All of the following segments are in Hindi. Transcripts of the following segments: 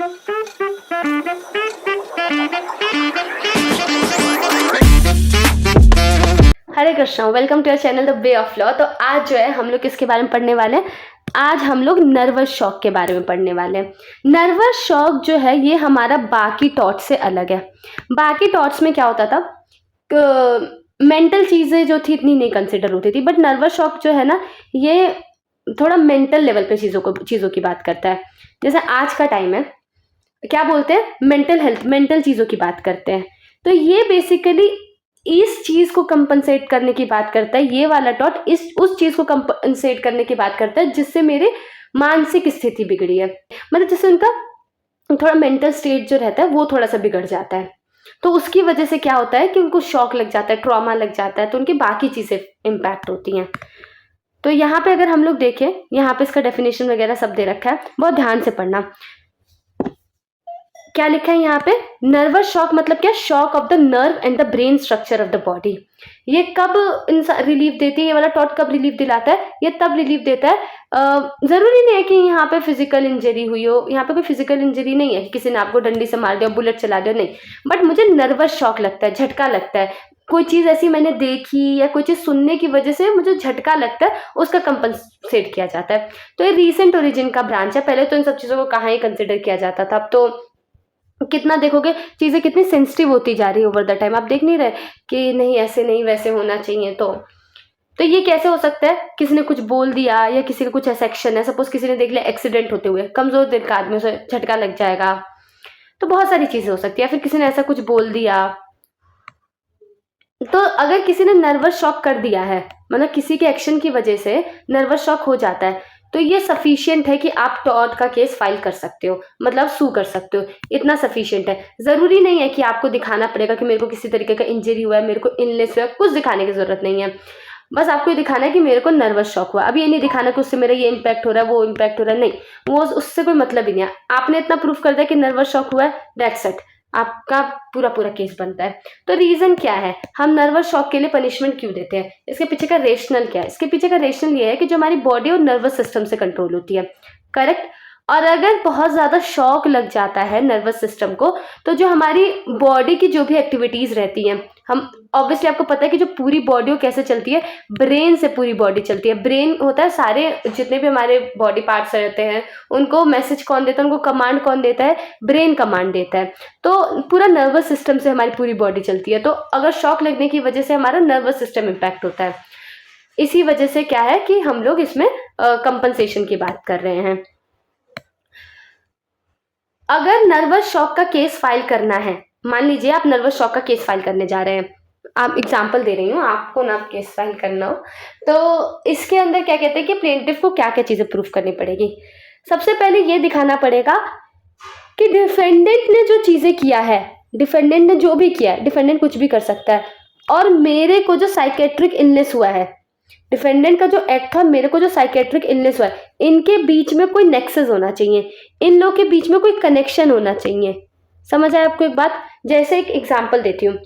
Hare Krishna, welcome to your channel the way of law. तो आज जो है हम लोग किसके बारे में पढ़ने वाले हैं? आज हम लोग नर्वस शॉक के बारे में पढ़ने वाले हैं। नर्वस शॉक जो है ये हमारा बाकी थॉट्स से अलग है। बाकी थॉट्स में क्या होता था, मेंटल चीज़ें जो थी इतनी नहीं कंसिडर होती थी, बट नर्वस शॉक जो है ना ये थोड़ा मेंटल लेवल पे चीज़ों की बात करता है। जैसे आज का टाइम है, क्या बोलते हैं, मेंटल हेल्थ, मेंटल चीज़ों की बात करते हैं। तो ये बेसिकली इस चीज़ को कंपनसेट करने की बात करता है। ये वाला डॉट उस चीज़ को कंपनसेट करने की बात करता है जिससे मेरे मानसिक स्थिति बिगड़ी है, मतलब जिससे उनका थोड़ा मेंटल स्टेट जो रहता है वो थोड़ा सा बिगड़ जाता है। तो उसकी वजह से क्या होता है कि उनको शॉक लग जाता है, ट्रॉमा लग जाता है, तो उनकी बाकी चीज़ें इम्पैक्ट होती हैं। तो यहाँ पे अगर हम लोग देखें, यहाँ पे इसका डेफिनेशन वगैरह सब दे रखा है, बहुत ध्यान से पढ़ना। क्या लिखा है यहाँ पे? नर्वस शॉक मतलब क्या? Shock of the nerve and the brain structure of the body. ये कब इंसान रिलीफ देती है? ये वाला टॉट कब रिलीफ दिलाता है? ये तब रिलीफ देता है, जरूरी नहीं है कि यहाँ पे फिजिकल इंजरी हुई हो। यहाँ पे कोई फिजिकल इंजरी नहीं है, किसी ने आपको डंडी से मार दिया, बुलेट चला दिया, नहीं। बट मुझे नर्वस शॉक लगता है, झटका लगता है, कोई चीज़ ऐसी मैंने देखी या कोई चीज़ सुनने की वजह से मुझे झटका लगता है, उसका कंपनसेट किया जाता है। तो ये रीसेंट ओरिजिन का ब्रांच है। पहले तो इन सब चीज़ों को कहाँ ही कंसिडर किया जाता था। अब तो कितना देखोगे चीज़ें कितनी सेंसिटिव होती जा रही है ओवर द टाइम। आप देख नहीं रहे कि नहीं ऐसे नहीं वैसे होना चाहिए। तो ये कैसे हो सकता है? किसी ने कुछ बोल दिया या किसी का कुछ ऐसा एक्शन है, सपोज किसी ने देख लिया एक्सीडेंट होते हुए, कमजोर दिल का आदमी, उसे झटका लग जाएगा। तो बहुत सारी चीजें हो सकती है। फिर किसी ने ऐसा कुछ बोल दिया, तो अगर किसी ने नर्वस शॉक कर दिया है, मतलब किसी के एक्शन की वजह से नर्वस शॉक हो जाता है, तो ये सफिशिएंट है कि आप टॉर्ट का केस फाइल कर सकते हो, मतलब सू कर सकते हो। इतना सफिशिएंट है। जरूरी नहीं है कि आपको दिखाना पड़ेगा कि मेरे को किसी तरीके का इंजरी हुआ है, मेरे को इलनेस हुआ है, कुछ दिखाने की जरूरत नहीं है। बस आपको ये दिखाना है कि मेरे को नर्वस शॉक हुआ। अब ये नहीं दिखाना कि उससे मेरा ये इम्पैक्ट हो रहा है, वो इम्पैक्ट हो रहा है, नहीं, वो उससे कोई मतलब ही नहीं है। आपने इतना प्रूफ कर दिया कि नर्वस शॉक हुआ है, दैट्स इट, आपका पूरा पूरा केस बनता है। तो रीजन क्या है, हम नर्वस शॉक के लिए पनिशमेंट क्यों देते हैं? इसके पीछे का रेशनल क्या है? इसके पीछे का रेशनल ये है कि जो हमारी बॉडी और नर्वस सिस्टम से कंट्रोल होती है, करेक्ट। और अगर बहुत ज्यादा शॉक लग जाता है नर्वस सिस्टम को, तो जो हमारी बॉडी की जो भी एक्टिविटीज रहती हैं, हम ऑब्वियसली, आपको पता है कि जो पूरी बॉडी कैसे चलती है, ब्रेन से पूरी बॉडी चलती है। ब्रेन होता है, सारे जितने भी हमारे बॉडी पार्ट्स रहते हैं उनको मैसेज कौन देता है, उनको कमांड कौन देता है? ब्रेन कमांड देता है। तो पूरा नर्वस सिस्टम से हमारी पूरी बॉडी चलती है। तो अगर शॉक लगने की वजह से हमारा नर्वस सिस्टम इम्पैक्ट होता है। इसी वजह से क्या है कि हम लोग इसमें कंपनसेशन की बात कर रहे हैं। अगर नर्वस शॉक का केस फाइल करना है, मान लीजिए आप नर्वस शॉक का केस फाइल करने जा रहे हैं, आप एग्जाम्पल दे रही हूँ, आपको ना केस फाइल करना हो, तो इसके अंदर क्या कहते हैं कि प्लेंटिफ को क्या क्या चीजें प्रूफ करनी पड़ेगी। सबसे पहले ये दिखाना पड़ेगा कि डिफेंडेंट ने जो चीजें किया है, डिफेंडेंट ने जो भी किया है, डिफेंडेंट कुछ भी कर सकता है, और मेरे को जो साइकेट्रिक इलनेस हुआ है, डिफेंडेंट का जो एक्ट था, मेरे को जो साइकेट्रिक इलनेस हुआ है, इनके बीच में कोई नेक्सस होना चाहिए, इन लोगों के बीच में कोई कनेक्शन होना चाहिए। समझ आया आपको एक बात? जैसे एक एग्जांपल देती हूँ,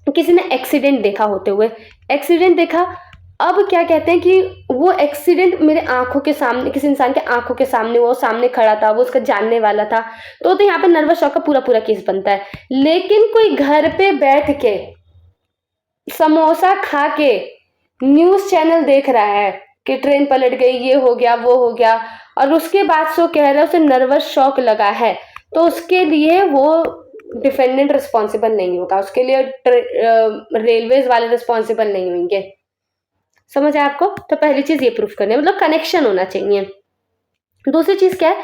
किसी ने एक्सीडेंट देखा होते हुए, एक्सीडेंट देखा, अब क्या कहते हैं कि वो एक्सीडेंट मेरे आंखों के सामने, किसी इंसान के आंखों के सामने, वो सामने खड़ा था, वो उसका जानने वाला था, तो यहाँ पे नर्वस शॉक का पूरा पूरा केस बनता है। लेकिन कोई घर पे बैठ के समोसा खा के न्यूज चैनल देख रहा है कि ट्रेन पलट गई, ये हो गया, वो हो गया, और उसके बाद से वो कह रहा है उसे नर्वस शॉक लगा है, तो उसके लिए वो डिफेंडेंट रिस्पॉन्सिबल नहीं होगा, उसके लिए रेलवेज वाले रिस्पॉन्सिबल नहीं होंगे। समझ आया आपको? तो पहली चीज ये प्रूफ करनी है, मतलब कनेक्शन होना चाहिए। दूसरी चीज क्या है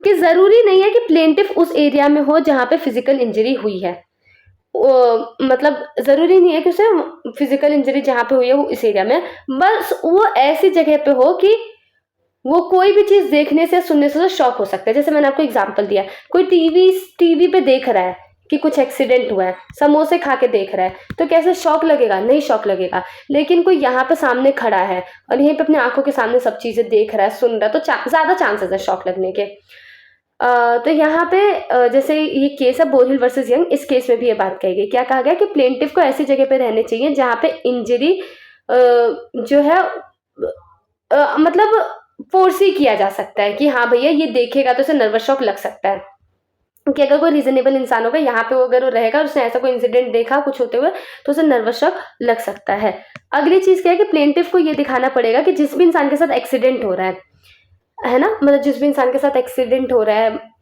कि जरूरी नहीं है कि प्लेंटिफ उस एरिया में हो जहां पे फिजिकल इंजरी हुई है, मतलब जरूरी नहीं है कि उसे फिजिकल इंजरी जहां पे हुई है वो इस एरिया में, बस वो ऐसी जगह पे हो कि वो कोई भी चीज देखने से सुनने से शॉक हो सकता है। जैसे मैंने आपको एग्जांपल दिया, कोई टीवी पे देख रहा है कि कुछ एक्सीडेंट हुआ है, समोसे खा के देख रहा है, तो कैसे शॉक लगेगा? नहीं शॉक लगेगा। लेकिन कोई यहाँ पे सामने खड़ा है और यहीं पे अपने आंखों के सामने सब चीजें देख रहा है, सुन रहा है, तो ज्यादा चांसेस है शॉक लगने के। तो यहाँ पे जैसे ये केस है बोरहिल वर्सेस यंग, इस केस में भी ये बात कही गई। क्या कहा गया कि प्लेंटिफ को ऐसी जगह पे रहने चाहिए जहाँ पे इंजरी जो है मतलब फोर्स ही किया जा सकता है कि हाँ भैया ये देखेगा तो उसे नर्वस शॉक लग सकता है। कि अगर कोई रीजनेबल इंसान होगा यहाँ पे, वो अगर वो रहेगा और उसने ऐसा कोई इंसिडेंट देखा कुछ होते हुए, तो उसे नर्वस शॉक लग सकता है। अगली चीज क्या है कि प्लेंटिफ को ये दिखाना पड़ेगा कि जिस भी इंसान के साथ एक्सीडेंट हो रहा है ना, मतलब जिस भी इंसान के साथ एक्सीडेंट हो रहा है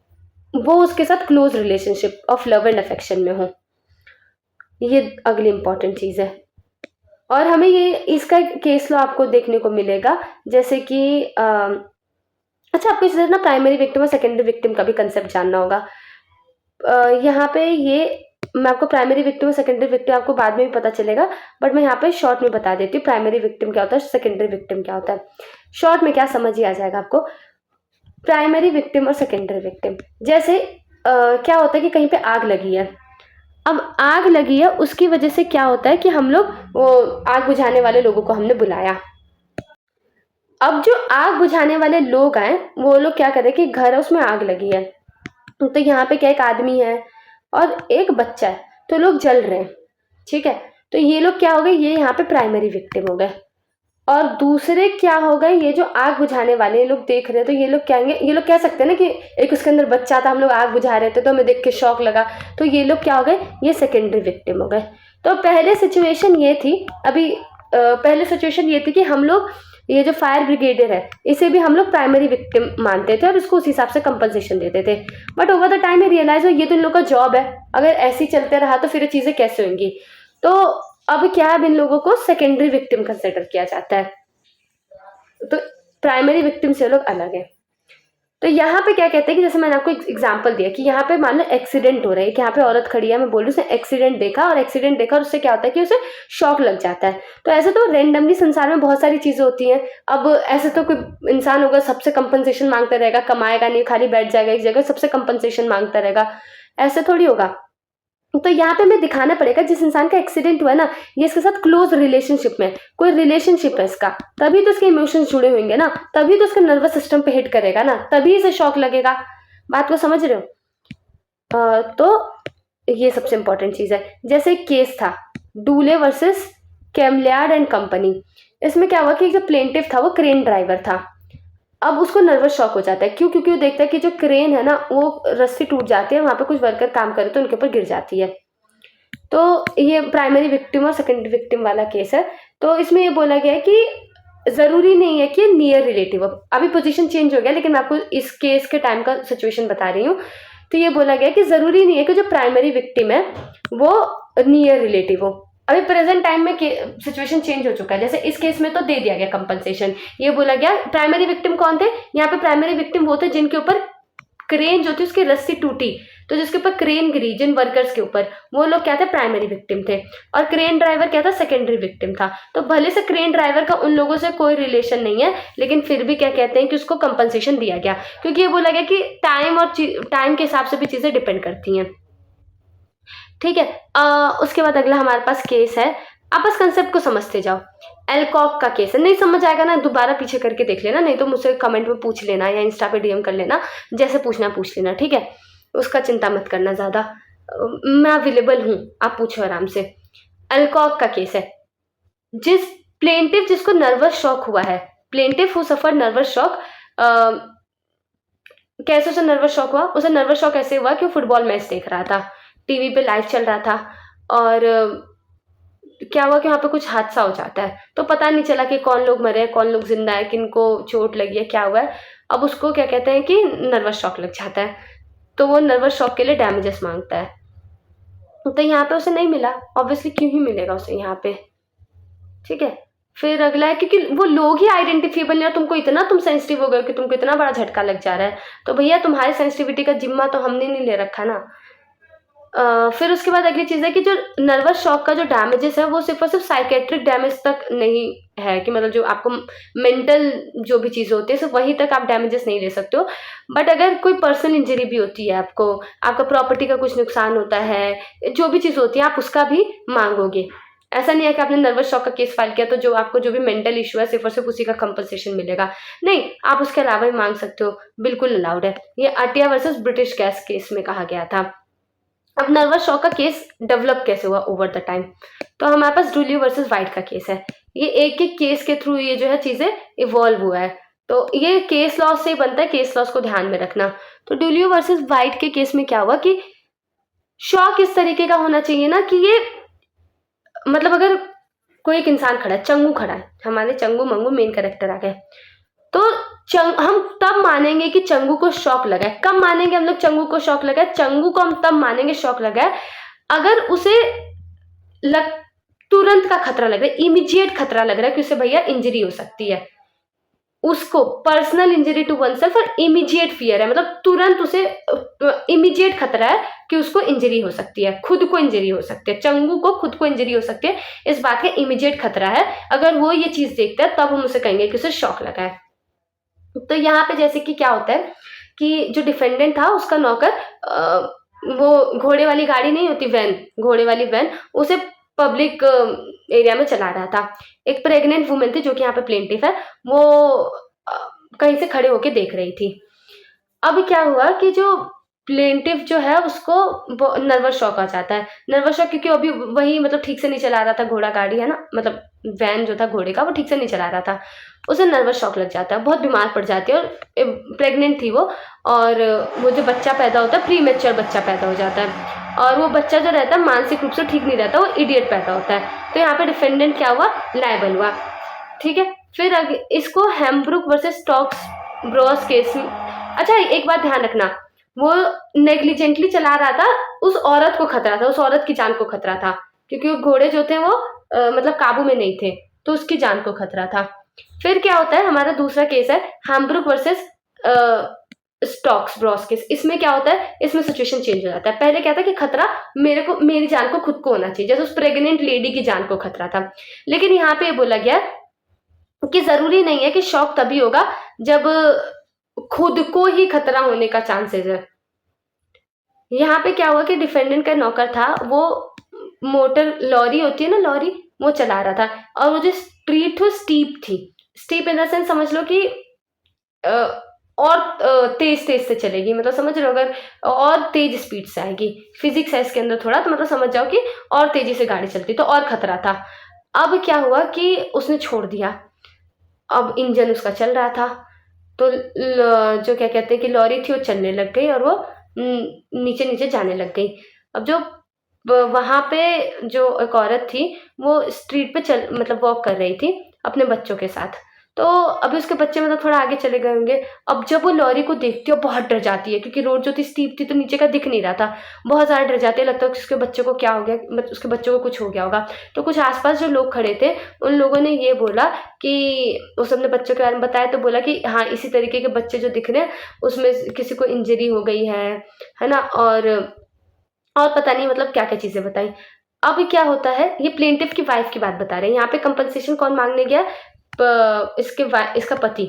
वो उसके साथ close relationship of love and affection में हो। ये अगली इंपॉर्टेंट चीज है। और हमें ये इसका एक केस लॉ आपको देखने को मिलेगा, जैसे कि अच्छा, आपको इस ना प्राइमरी विक्टिम और सेकेंडरी विक्टिम का भी कंसेप्ट जानना होगा। यहाँ पे ये मैं आपको प्राइमरी विक्टिम और सेकेंडरी विक्टिम आपको बाद में भी पता चलेगा, बट मैं यहाँ पे शॉर्ट में बता देती हूँ प्राइमरी विक्टिम क्या होता है, सेकेंडरी विक्टिम क्या होता है। शॉर्ट में क्या समझ ही आ जाएगा आपको। प्राइमरी विक्टिम और सेकेंडरी विक्टिम, जैसे क्या होता है कि कहीं पे आग लगी है। अब आग लगी है, उसकी वजह से क्या होता है कि हम लोग वो आग बुझाने वाले लोगों को हमने बुलाया। अब जो आग बुझाने वाले लोग आए, वो लोग क्या करे कि घर है उसमें आग लगी है, तो यहाँ पे क्या एक आदमी है और एक बच्चा है, तो लोग जल रहे हैं, ठीक है। तो ये लोग क्या हो गए, ये यहाँ पे प्राइमरी विक्टिम हो गए। और दूसरे क्या हो गए, ये जो आग बुझाने वाले ये लोग देख रहे हैं, तो ये लोग कहेंगे, ये लोग कह सकते हैं ना कि एक उसके अंदर बच्चा था, हम लोग आग बुझा रहे थे तो हमें देख के शौक लगा, तो ये लोग क्या हो गए, ये सेकेंडरी विक्टिम हो गए। तो पहले सिचुएशन ये थी, अभी पहले सिचुएशन ये थी कि हम लोग ये जो फायर ब्रिगेडियर है इसे भी हम लोग प्राइमरी विक्टिम मानते थे और उसको उस हिसाब से कंपनसेशन देते थे। बट ओवर द टाइम ये रियलाइज हो ये तो इन लोगों का जॉब है, अगर ऐसे ही चलते रहा तो फिर ये चीजें कैसे होंगी। तो अब क्या है, अब इन लोगों को सेकेंडरी विक्टिम कंसिडर किया जाता है, तो प्राइमरी विक्टिम से लोग अलग है। तो यहाँ पे क्या कहते हैं कि जैसे मैंने आपको एग्जांपल दिया कि यहाँ पे मान लो एक्सीडेंट हो रहा है, कि यहाँ पे औरत खड़ी है, मैं बोल रही हूँ उसने एक्सीडेंट देखा और उससे क्या होता है कि उसे शॉक लग जाता है। तो ऐसे तो रेंडमली संसार में बहुत सारी चीजें होती हैं। अब ऐसे तो कोई इंसान होगा सबसे कंपनसेशन मांगता रहेगा, कमाएगा नहीं, खाली बैठ जाएगा एक जगह, सबसे कंपनसेशन मांगता रहेगा, ऐसे थोड़ी होगा। तो यहाँ पे हमें दिखाना पड़ेगा जिस इंसान का एक्सीडेंट हुआ है ना, ये इसके साथ क्लोज रिलेशनशिप में, कोई रिलेशनशिप है इसका, तभी तो इसके इमोशंस जुड़े होंगे ना, तभी तो उसके नर्वस सिस्टम पे हिट करेगा ना, तभी इसे शॉक लगेगा। बात को समझ रहे हो? तो ये सबसे इंपॉर्टेंट चीज है। जैसे एक केस था डूले वर्सेस कैमलियार्ड एंड कंपनी। इसमें क्या हुआ कि जो प्लेंटिफ था वो क्रेन ड्राइवर था। अब उसको नर्वस शॉक हो जाता है, क्यों? क्योंकि वो देखता है कि जो क्रेन है ना वो रस्सी टूट जाती है, वहां पे कुछ वर्कर काम करे तो उनके ऊपर गिर जाती है। तो ये प्राइमरी विक्टिम और सेकेंडरी विक्टिम वाला केस है। तो इसमें ये बोला गया है कि जरूरी नहीं है कि नियर रिलेटिव हो, अभी पोजीशन चेंज हो गया लेकिन मैं आपको इस केस के टाइम का सिचुएशन बता रही हूँ। तो ये बोला गया कि जरूरी नहीं है कि जो प्राइमरी विक्टिम है वो नियर रिलेटिव हो। अभी प्रेजेंट टाइम में सिचुएशन चेंज हो चुका है, जैसे इस केस में तो दे दिया गया कंपनसेशन। ये बोला गया प्राइमरी विक्टिम कौन थे, यहाँ पे प्राइमरी विक्टिम वो थे जिनके ऊपर क्रेन जो थी उसकी रस्सी टूटी, तो जिसके ऊपर क्रेन गिरी जिन वर्कर्स के ऊपर, वो लोग क्या थे, प्राइमरी विक्टिम थे। और क्रेन ड्राइवर क्या था, सेकेंडरी विक्टिम था। तो भले से क्रेन ड्राइवर का उन लोगों से कोई रिलेशन नहीं है, लेकिन फिर भी क्या कहते हैं कि उसको कंपनसेशन दिया गया, क्योंकि ये बोला गया कि टाइम और टाइम के हिसाब से भी चीजें डिपेंड करती हैं। ठीक है। उसके बाद अगला हमारे पास केस है, आप बस कंसेप्ट को समझते जाओ। एल्कॉक का केस है, नहीं समझ आएगा ना दोबारा पीछे करके देख लेना, नहीं तो मुझसे कमेंट में पूछ लेना या इंस्टा पे डीएम कर लेना, जैसे पूछना पूछ लेना, ठीक है। उसका चिंता मत करना ज्यादा, मैं अवेलेबल हूँ, आप पूछो आराम से। एल्कॉक का केस है, जिस प्लेंटिफ जिसको नर्वस शॉक हुआ है, plaintiff who suffer nervous shock, कैसे उसे नर्वस शॉक हुआ, उसे नर्वस शॉक ऐसे हुआ कि वो फुटबॉल मैच देख रहा था, टीवी पे लाइव चल रहा था, और क्या हुआ कि वहाँ पे कुछ हादसा हो जाता है, तो पता नहीं चला कि कौन लोग मरे हैं कौन लोग जिंदा है, किनको चोट लगी है, क्या हुआ है। अब उसको क्या कहते हैं कि नर्वस शॉक लग जाता है, तो वो नर्वस शॉक के लिए डैमेजेस मांगता है। तो यहाँ पे उसे नहीं मिला, ऑब्वियसली क्यों ही मिलेगा उसे यहाँ पे, ठीक है। फिर अगला है क्योंकि वो लोग ही आइडेंटिफिएबल नहीं, और तुमको इतना तुम सेंसिटिव हो गए कि तुमको इतना बड़ा झटका लग जा रहा है, तो भैया तुम्हारी सेंसिटिविटी का जिम्मा तो हमने नहीं ले रखा ना। फिर उसके बाद अगली चीज़ है कि जो नर्वस शॉक का जो डैमेजेस है वो सिर्फ और सिर्फ साइकेट्रिक डैमेज तक नहीं है, कि मतलब जो आपको मेंटल जो भी चीज़ें होती है सिर्फ वहीं तक आप डैमेजेस नहीं ले सकते हो, बट अगर कोई पर्सनल इंजरी भी होती है, आपको आपका प्रॉपर्टी का कुछ नुकसान होता है, जो भी चीज़ होती है आप उसका भी मांगोगे। ऐसा नहीं है कि आपने नर्वस शॉक का केस फाइल किया तो जो आपको जो भी मेंटल इशू है सिर्फ और सिर्फ उसी का कंपनसेशन मिलेगा, नहीं, आप उसके अलावा भी मांग सकते हो, बिल्कुल अलाउड है। ये अटिया वर्सेस ब्रिटिश गैस केस में कहा गया था। अब नर्वस शॉक का केस डेवलप कैसे हुआ ओवर द टाइम, तो हमारे पास डुलियो वर्सेस वाइट का केस है। ये एक एक केस के थ्रू ये जो है चीजें इवॉल्व हुआ है। तो ये केस लॉ से बनता है, केस लॉस को ध्यान में रखना। तो डुलियो वर्सेस वाइट के केस में क्या हुआ कि शॉक इस तरीके का होना चाहिए ना कि ये मतलब अगर कोई एक इंसान खड़ा है, चंगू खड़ा है, हमारे चंगू मंगू मेन कैरेक्टर आ गए, तो हम तब मानेंगे कि चंगू को शॉक लगा है। कब मानेंगे हम लोग चंगू को शॉक लगा है? चंगू को हम तब मानेंगे शॉक लगा है अगर उसे तुरंत का खतरा लग रहा है, इमीडिएट खतरा लग रहा है कि उसे भैया इंजरी हो सकती है, उसको personal injury to oneself और इमीडिएट फियर है, मतलब तुरंत उसे इमीडिएट खतरा है कि उसको इंजरी हो सकती है, खुद को इंजरी हो सकती है, चंगू को खुद को इंजरी हो सकती है, इस बात का इमीडिएट खतरा है। अगर वो ये चीज देखता है तब हम उसे कहेंगे कि उसे शॉक लगा है। तो यहाँ पे जैसे कि क्या होता है कि जो डिफेंडेंट था उसका नौकर वो घोड़े वाली गाड़ी नहीं होती, वैन, घोड़े वाली वैन, उसे पब्लिक एरिया में चला रहा था। एक प्रेग्नेंट वुमेन थी जो कि यहाँ पे प्लेंटिफ है, वो कहीं से खड़े होके देख रही थी। अब क्या हुआ कि जो प्लेंटिफ जो है उसको नर्वस शॉक आ जाता है। नर्वस शॉक क्योंकि अभी वही मतलब ठीक से नहीं चला रहा था, घोड़ा गाड़ी है ना, मतलब वैन जो था घोड़े का वो ठीक से नहीं चला रहा था, उसे नर्वस शॉक लग जाता है, बहुत बीमार पड़ जाती है। और प्रेग्नेंट थी वो, और वो जो बच्चा पैदा होता है प्रीमेच्योर बच्चा पैदा हो जाता है, और वो बच्चा जो रहता है मानसिक रूप से ठीक नहीं रहता, वो इडियट पैदा होता है। तो यहाँ पे डिफेंडेंट क्या हुआ? लायबल हुआ। ठीक है, फिर इसको हेम्ब्रुक वर्सेस स्टॉक्स ब्रोस केस में, अच्छा एक बात ध्यान रखना, वो नेग्लिजेंटली चला रहा था, उस औरत को खतरा था, उस औरत की जान को खतरा था, क्योंकि वो घोड़े जो थे वो मतलब काबू में नहीं थे, तो उसकी जान को खतरा था। फिर क्या होता है, हमारा दूसरा केस है हैम्ब्रुक वर्सेस स्टॉक्स ब्रॉस केस। इसमें क्या होता है, इसमें सिचुएशन चेंज हो जाता है। पहले क्या था कि खतरा मेरी जान को खुद को होना चाहिए, जैसे उस प्रेग्नेंट लेडी की जान को खतरा था, लेकिन यहाँ पे बोला गया कि जरूरी नहीं है कि शॉक तभी होगा जब खुद को ही खतरा होने का चांसेस है। यहाँ पे क्या हुआ कि डिफेंडेंट का नौकर था, वो मोटर लॉरी होती है ना, लॉरी, वो चला रहा था, और वो जो स्ट्रीट थी स्टीप थी, स्टीप इन द सेंस समझ लो कि और तेज तेज से चलेगी, मतलब समझ रहे हो, अगर और तेज स्पीड से आएगी, फिजिक्स है इसके अंदर थोड़ा, तो मतलब समझ जाओ कि और तेजी से गाड़ी चलती तो और खतरा था। अब क्या हुआ कि उसने छोड़ दिया, अब इंजन उसका चल रहा था, तो जो क्या कहते हैं कि लॉरी थी वो चलने लग गई और वो नीचे नीचे जाने लग गई। अब जो वहां पे जो एक औरत थी वो स्ट्रीट पे मतलब वॉक कर रही थी अपने बच्चों के साथ, तो अभी उसके बच्चे मतलब थोड़ा आगे चले गए होंगे। अब जब वो लॉरी को देखती है बहुत डर जाती है, क्योंकि रोड जो थी स्टीप थी तो नीचे का दिख नहीं रहा था, बहुत ज़्यादा डर जाती है, लगता है कि उसके बच्चे को क्या हो गया, मतलब उसके बच्चों को कुछ हो गया होगा। तो कुछ आसपास जो लोग खड़े थे उन लोगों ने ये बोला कि उस अपने बच्चों के बारे में बताया, तो बोला कि हाँ इसी तरीके के बच्चे जो दिख रहे हैं उसमें किसी को इंजरी हो गई है ना, और पता नहीं मतलब क्या क्या चीज़ें बताई। अब क्या होता है, ये प्लेंटिफ की वाइफ की बात बता रहे हैं, यहाँ पे कंपनसेशन कौन मांगने गया? इसका पति,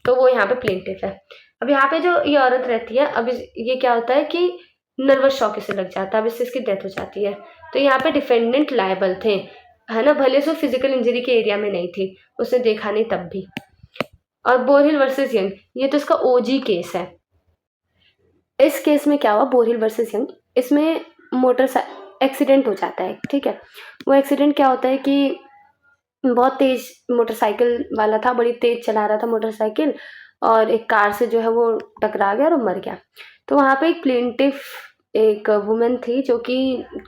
तो वो यहाँ पे प्लेंटिफ है। अब यहाँ पे जो ये औरत रहती है, अब ये क्या होता है कि नर्वस शॉक इसे लग जाता है, अब इससे इसकी डेथ हो जाती है। तो यहाँ पे डिफेंडेंट लायबल थे, है ना, भले से फिजिकल इंजरी के एरिया में नहीं थी, उसने देखा नहीं तब भी। और बोरहिल वर्सेस यंग, ये तो इसका ओजी केस है। इस केस में क्या हुआ, बोरहिल वर्सेस यंग, इसमें मोटर एक्सीडेंट हो जाता है। ठीक है, वो एक्सीडेंट क्या होता है कि बहुत तेज मोटरसाइकिल वाला था, बड़ी तेज चला रहा था मोटरसाइकिल, और एक कार से जो है वो टकरा गया और वो मर गया। तो वहाँ पे एक प्लेंटिफ एक वुमेन थी जो कि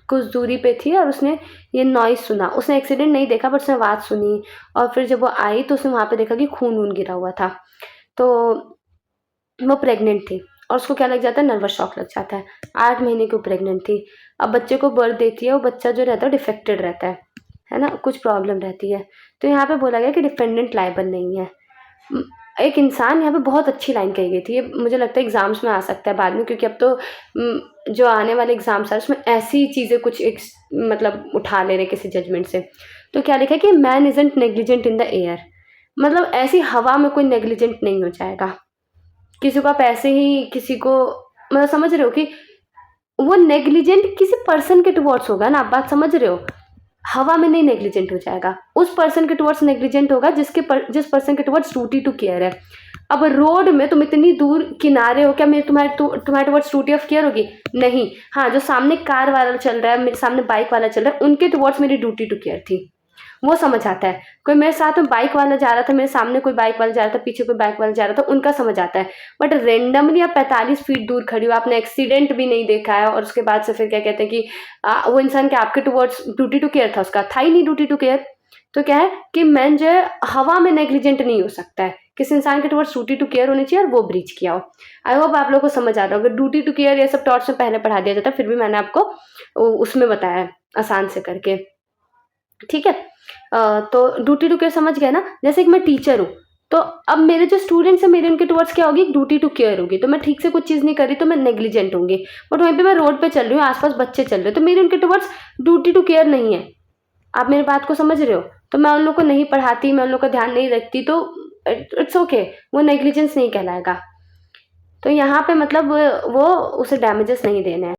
कुछ दूरी पे थी, और उसने ये नॉइज़ सुना, उसने एक्सीडेंट नहीं देखा बट उसने आवाज़ सुनी, और फिर जब वो आई तो उसने वहाँ पे देखा कि खून वून गिरा हुआ था। तो वो प्रेग्नेंट थी और उसको क्या लग जाता है, नर्वस शॉक लग जाता है। 8 महीने की वो प्रेग्नेंट थी, अब बच्चे को बर्थ देती है, वो बच्चा जो रहता है डिफेक्टेड रहता है ना, कुछ प्रॉब्लम रहती है। तो यहाँ पे बोला गया कि डिफेंडेंट लायबल नहीं है। एक इंसान, यहाँ पे बहुत अच्छी लाइन कही गई थी, ये मुझे लगता है एग्जाम्स में आ सकता है बाद में, क्योंकि अब तो जो आने वाले एग्जाम्स है उसमें ऐसी चीज़ें कुछ एक मतलब उठा ले रहे किसी जजमेंट से। तो क्या लिखा है कि man isn't negligent in the air, मतलब ऐसी हवा में कोई नेग्लिजेंट नहीं हो जाएगा। किसी को आप ऐसे ही किसी को मतलब समझ रहे हो कि वो नेग्लिजेंट किसी पर्सन के टुवर्ड्स होगा ना, आप बात समझ रहे हो, हवा में नहीं नेग्लिजेंट हो जाएगा, उस पर्सन के टुवर्ड्स नेग्लिजेंट होगा जिस पर्सन के टुवर्ड्स ड्यूटी टू केयर है। अब रोड में तुम इतनी दूर किनारे हो, क्या मेरे तुम्हारे टुवर्ड्स ड्यूटी ऑफ केयर होगी? नहीं। हाँ, जो सामने कार वाला चल रहा है, मेरे सामने बाइक वाला चल रहा है, उनके टुवर्ड्स मेरी ड्यूटी टू केयर थी। वो समझ आता है। कोई मेरे साथ में बाइक वाला जा रहा था, मेरे सामने कोई बाइक वाला जा रहा था, पीछे कोई बाइक वाला जा रहा था, उनका समझ आता है। बट रैंडमली आप 45 फीट दूर खड़ी हो, आपने एक्सीडेंट भी नहीं देखा है और उसके बाद से फिर क्या कहते हैं कि वो इंसान के आपके टुवर्ड्स ड्यूटी टू केयर था, उसका था ही नहीं ड्यूटी टू केयर। तो क्या है कि मैन जो है हवा में नेग्लिजेंट नहीं हो सकता है, किसी इंसान के टुवर्ड्स ड्यूटी टू केयर होनी चाहिए और वो ब्रीच किया हो। आई होप आप लोगों को समझ आ रहा होगा। ड्यूटी टू केयर ये सब टॉर्च में पहले पढ़ा दिया जाता है, फिर भी मैंने आपको उसमें बताया है आसान से करके, ठीक है। तो ड्यूटी टू केयर समझ गए ना। जैसे कि मैं टीचर हूँ, तो अब मेरे जो स्टूडेंट्स हैं मेरे उनके टुवर्ड्स क्या होगी, ड्यूटी टू केयर होगी। तो मैं ठीक से कुछ चीज़ नहीं कर रही तो मैं नेग्लिजेंट होंगी। बट वहीं पे मैं रोड पे चल रही हूँ, आसपास बच्चे चल रहे हैं, तो मेरे उनके टुवर्ड्स ड्यूटी टू केयर नहीं है। आप मेरी बात को समझ रहे हो। तो मैं उन लोग को नहीं पढ़ाती, मैं उन लोग का ध्यान नहीं रखती, तो इट्स ओके, वो नेग्लिजेंस नहीं कहलाएगा। तो यहाँ पे मतलब वो उसे डैमेजेस नहीं देने हैं।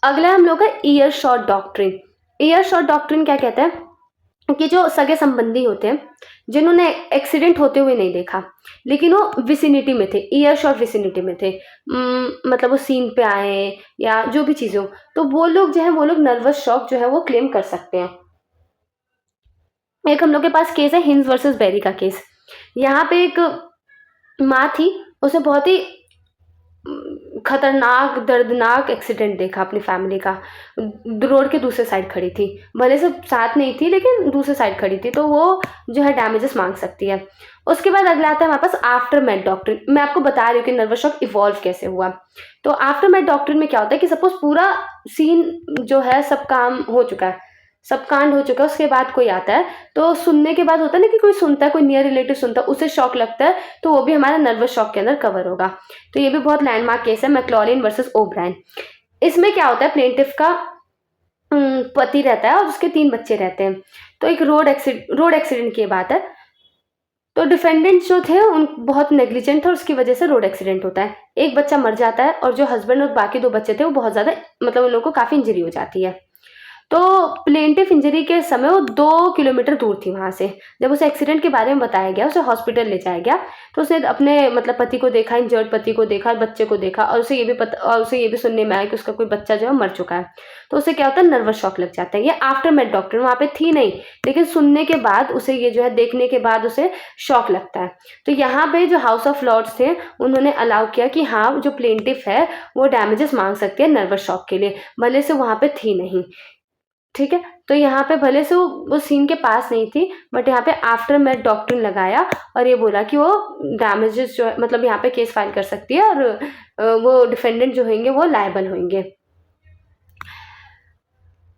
अगला हम लोग का year shot doctrine. Year shot doctrine क्या कहता है कि जो सगे संबंधी होते हैं जिन्होंने एक्सीडेंट होते हुए नहीं देखा, लेकिन वो विसिनिटी में थे, ईयर शॉट विसिनिटी में थे, मतलब वो सीन पे आए या जो भी चीज़ें हो, तो वो लोग जो है वो लोग नर्वस शॉक जो है वो क्लेम कर सकते हैं। एक हम लोग के पास केस है हिंस वर्सेस बेरी का केस। यहाँ पे एक माँ थी, उसने बहुत ही खतरनाक दर्दनाक एक्सीडेंट देखा अपनी फैमिली का। रोड के दूसरे साइड खड़ी थी, भले से साथ नहीं थी लेकिन दूसरे साइड खड़ी थी, तो वो जो है डैमेजेस मांग सकती है। उसके बाद अगला आता है हमारे पास आफ्टर मैथ डॉक्ट्रिन। मैं आपको बता रही हूँ कि नर्वस शॉक इवॉल्व कैसे हुआ। तो आफ्टर मैथ डॉक्ट्रिन में क्या होता है कि सपोज पूरा सीन जो है सब काम हो चुका है, सब कांड हो चुका है, उसके बाद कोई आता है, तो सुनने के बाद होता है ना कि कोई सुनता है, कोई नियर रिलेटिव सुनता है, उसे शॉक लगता है, तो वो भी हमारा नर्वस शॉक के अंदर कवर होगा। तो ये भी बहुत लैंडमार्क केस है, मैक्लॉरिन वर्सेस ओब्रायन। इसमें क्या होता है, प्लेंटिफ का पति रहता है और उसके 3 बच्चे रहते हैं। तो एक रोड एक्सीडेंट की बात है। तो डिफेंडेंट जो थे उन बहुत नेग्लिजेंट थे और उसकी वजह से रोड एक्सीडेंट होता है। एक बच्चा मर जाता है और जो हस्बैंड और बाकी 2 बच्चे थे वो बहुत ज़्यादा, मतलब उन लोगों को काफ़ी इंजरी हो जाती है। तो प्लेंटिफ इंजरी के समय वो 2 किलोमीटर दूर थी वहाँ से। जब उसे एक्सीडेंट के बारे में बताया गया, उसे हॉस्पिटल ले जाया गया, तो उसने अपने मतलब पति को देखा, इंजर्ड पति को देखा, बच्चे को देखा, और उसे ये भी सुनने में आया कि उसका कोई बच्चा जो है मर चुका है। तो उसे क्या होता है, नर्वस शॉक लग जाता है। ये आफ्टर मैथ डॉक्टर वहाँ पे थी नहीं, लेकिन सुनने के बाद उसे ये जो है, देखने के बाद उसे शॉक लगता है। तो यहाँ पे जो हाउस ऑफ लॉर्ड्स थे उन्होंने अलाउ किया कि हाँ, जो प्लेंटिफ है वो डैमेजेस मांग सकती है नर्वस शॉक के लिए, भले से वहाँ पे थी नहीं, ठीक है। तो यहाँ पे भले से वो सीन के पास नहीं थी, बट यहाँ पे आफ्टर मैथ डॉक्ट्रिन लगाया और ये बोला कि वो डैमेजेस जो है, मतलब यहाँ पे केस फाइल कर सकती है और वो डिफेंडेंट जो होंगे वो लायबल होंगे।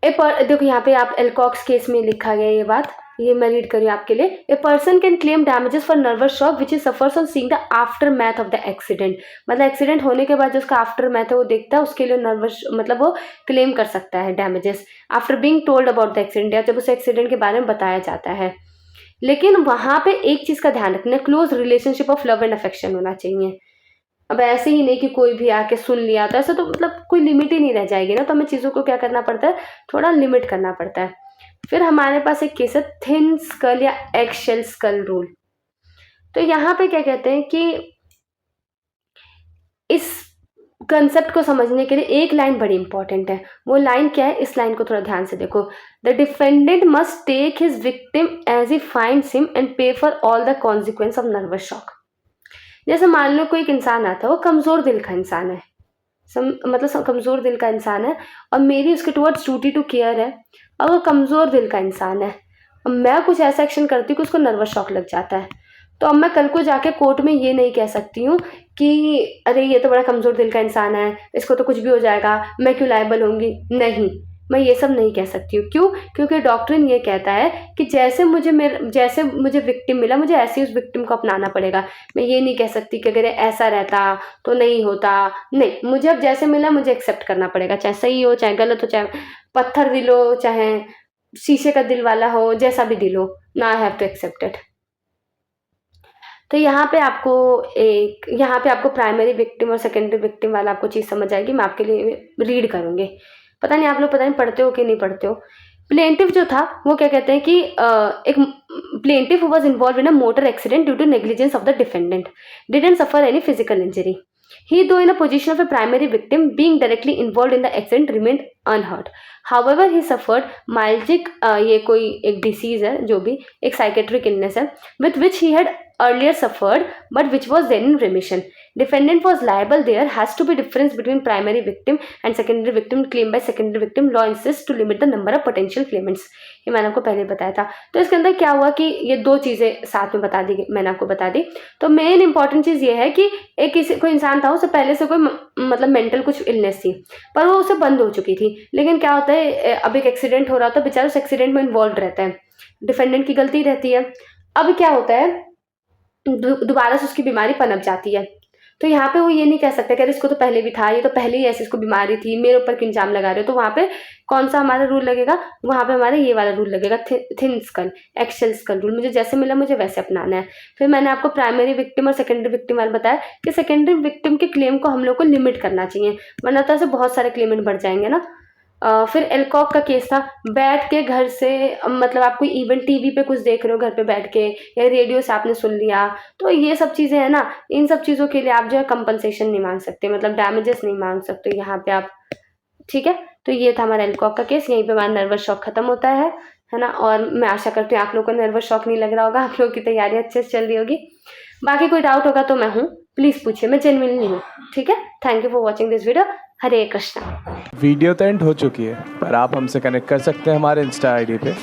देखो यहाँ पे आप एल्कॉक्स केस में लिखा गया ये बात, ये मैं रीड करूँ आपके लिए। A person can claim damages for nervous shock which is suffers on seeing the after math of the accident. मतलब एक्सीडेंट होने के बाद जो उसका आफ्टर मैथ है वो देखता है, उसके लिए नर्वस मतलब वो क्लेम कर सकता है damages after being told about the accident, या जब उस एक्सीडेंट के बारे में बताया जाता है। लेकिन वहाँ पे एक चीज़ का ध्यान रखना, close relationship of love and affection होना चाहिए। अब ऐसे ही नहीं कि कोई भी आके सुन लिया, तो ऐसा तो मतलब कोई लिमिट ही नहीं रह जाएगी ना। तो हमें चीज़ों को क्या करना पड़ता है, थोड़ा लिमिट करना पड़ता है। फिर हमारे पास एक केस है थिन स्कल या एग शेल स्कल रूल। तो यहाँ पे क्या कहते हैं कि इस कंसेप्ट को समझने के लिए एक लाइन बड़ी इंपॉर्टेंट है। वो लाइन क्या है, इस लाइन को थोड़ा ध्यान से देखो। The defendant must take his victim as he finds him and pay for all the consequence of nervous shock. जैसे मान लो कोई एक इंसान आता है, वो कमज़ोर दिल का इंसान है, मतलब कमज़ोर दिल का इंसान है, और मेरी उसके टुवर्ड्स ड्यूटी टू केयर है, और वो कमज़ोर दिल का इंसान है, और मैं कुछ ऐसा एक्शन करती हूँ कि उसको नर्वस शॉक लग जाता है। तो अब मैं कल को जाके कोर्ट में ये नहीं कह सकती हूँ कि अरे ये तो बड़ा कमज़ोर दिल का इंसान है, इसको तो कुछ भी हो जाएगा, मैं क्यों लायबल होंगी। नहीं, मैं ये सब नहीं कह सकती हूँ। क्यों? क्योंकि डॉक्ट्रिन ये कहता है कि जैसे मुझे विक्टिम मिला, मुझे ऐसे ही उस विक्टिम को अपनाना पड़ेगा। मैं ये नहीं कह सकती कि अगर ऐसा रहता तो नहीं होता। नहीं, मुझे अब जैसे मिला मुझे एक्सेप्ट करना पड़ेगा, चाहे सही हो चाहे गलत हो, चाहे पत्थर दिल हो चाहे शीशे का दिल वाला हो, जैसा भी दिल हो, ना I have to accept it. तो यहाँ पे आपको प्राइमरी विक्टिम और सेकेंडरी विक्टिम वाला आपको चीज़ समझ आएगी। मैं आपके लिए रीड करूँगी। पता नहीं आप लोग पढ़ते हो कि नहीं पढ़ते हो। प्लेंटिफ जो था वो क्या कहते हैं कि एक plaintiff who was involve in a motor accident due to negligence of the defendant didn't suffer any physical injury. He, though in a position of a primary victim, being directly involved in the accident, remained unhurt. However, he suffered myalgic, ये कोई एक disease है, जो भी एक psychiatric illness है, with which he had earlier suffered, but which was then in remission. Defendant was liable. There has to be difference between primary victim and secondary victim claim by secondary victim. Law insists to limit the number of potential claimants. ये मैंने आपको पहले बताया था. तो इसके अंदर क्या हुआ कि ये दो चीज़ें साथ में बता दी, मैंने आपको बता दी. तो मेन इंपॉर्टेंट चीज़ ये है कि एक किसी कोई इंसान था, उसे पहले से कोई मतलब मेंटल कुछ इलनेस थी, पर वो उसे बंद हो चुकी थी. लेकिन क्या होता है, अब एक एक्सीडेंट हो रहा होता है, बेचारा उस एक्सीडेंट में इन्वॉल्व रहता है, डिफेंडेंट की गलती रहती है. अब क्या होता है, दोबारा से उसकी बीमारी पनप जाती है. तो यहाँ पे वो ये नहीं कह सकते कि अरे इसको तो पहले भी था, ये तो पहले ही ऐसी इसको बीमारी थी, मेरे ऊपर क्यों इल्जाम लगा रहे हो. तो वहाँ पे कौन सा हमारा रूल लगेगा, वहाँ पे हमारा ये वाला रूल लगेगा, thin skull eggshell skull rule. मुझे जैसे मिला मुझे वैसे अपनाना है. फिर मैंने आपको प्राइमरी विक्टिम और सेकेंडरी विक्टिम वाला बताया कि सेकेंडरी विक्टिम के क्लेम को हम लोग को लिमिट करना चाहिए, वरना तो ऐसे बहुत सारे क्लेमेंट बढ़ जाएंगे ना. फिर एल्कॉक का केस था, बैठ के घर से मतलब आप कोई इवेंट टीवी पे कुछ देख रहे हो घर पे बैठ के, या रेडियो से आपने सुन लिया, तो ये सब चीज़ें हैं ना, इन सब चीज़ों के लिए आप जो है कंपनसेशन नहीं मांग सकते, मतलब डैमेजेस नहीं मांग सकते यहाँ पे आप. ठीक है, तो ये था हमारा एल्कॉक का केस. यहीं पे हमारा नर्वस शॉक खत्म होता है ना. और मैं आशा करती हूँ आप लोगों को नर्वस शॉक नहीं लग रहा होगा, आप लोगों की तैयारी अच्छे से चल रही होगी. बाकी कोई डाउट होगा तो मैं हूँ, प्लीज़ पूछिए, मैं जेन्युइनली हूँ. ठीक है, thank you for watching this video. Hare Krishna. Video तो एंड हो चुकी है, पर आप हमसे कनेक्ट कर सकते हैं हमारे इंस्टा आईडी पे,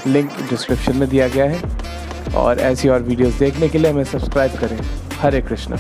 लिंक डिस्क्रिप्शन में दिया गया है. और ऐसी और वीडियोस देखने के लिए हमें सब्सक्राइब करें. हरे कृष्णा.